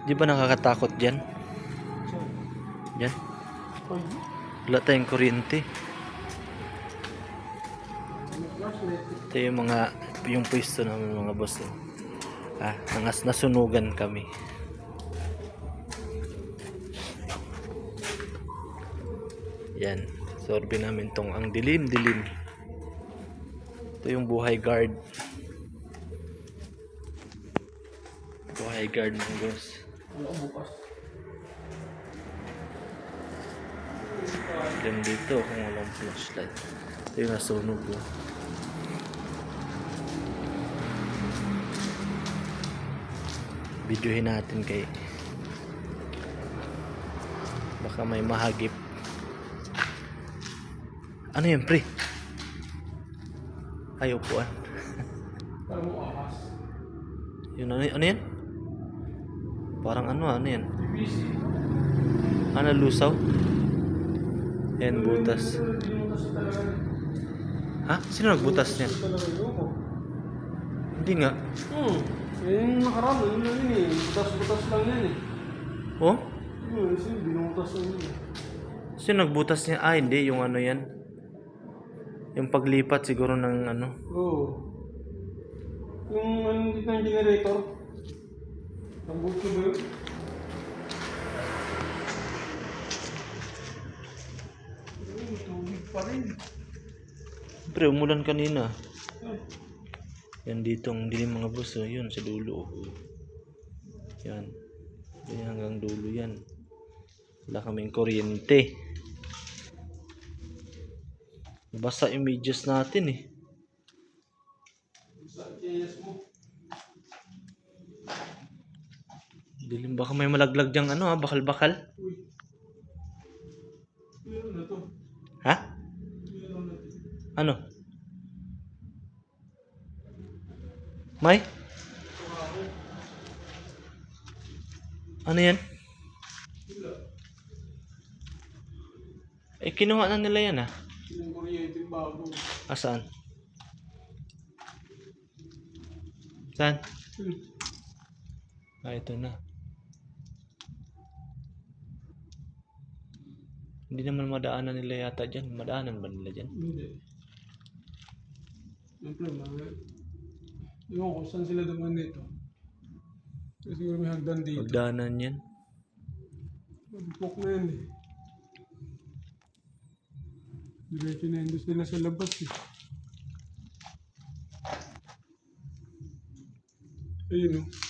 Di ba nakakatakot dyan? Dyan? Wala tayong kuryente. Ito yung pwesto namin mga boss. Nasunugan kami. Yan. Sorbe namin tong ang dilim-dilim. Ito yung buhay guard. Buhay guard mga boss. Diyan dito kung walang flashlight. Ito yung nasunog. Videohin natin kay baka may mahagip. Ano yan pre? Ay upuan. Yun, ano yan? Parang ano yan? Ano lusaw? Yan butas. Ha? Sino nagbutas niyan? Hindi nga. Yung nakaraan, yun lang yun eh. Butas-butas lang yan eh. Oh? Yun, binutas lang yun eh. Sino nagbutas niya? Hindi. Yung ano yan. Yung paglipat siguro ng ano. Oo. Yung dito ng generator. Ang buto ba yun? Tubig pa rin. Pre, umulan kanina. Yan dito ang dilim mga boss. Yun sa dulo. Yan. Yan hanggang dulo yan. Wala kaming kuryente. Basta images natin eh. Dilim, baka may malaglag dyang ano bakal-bakal. Ha? Ano? May? Ano yan? Kinuha na nila yan Yung kuryente bago. Saan? Saan? Ito na. Hindi naman madaanan nila yata dyan. Madaanan ba nila dyan? Hindi. Siyempre, ewan ko saan sila duman dito. Kasi siguro may hagdan dito. Magdaanan yan. Pagpok na yan eh. Diretso na indus nila sa labas eh. Ayun o.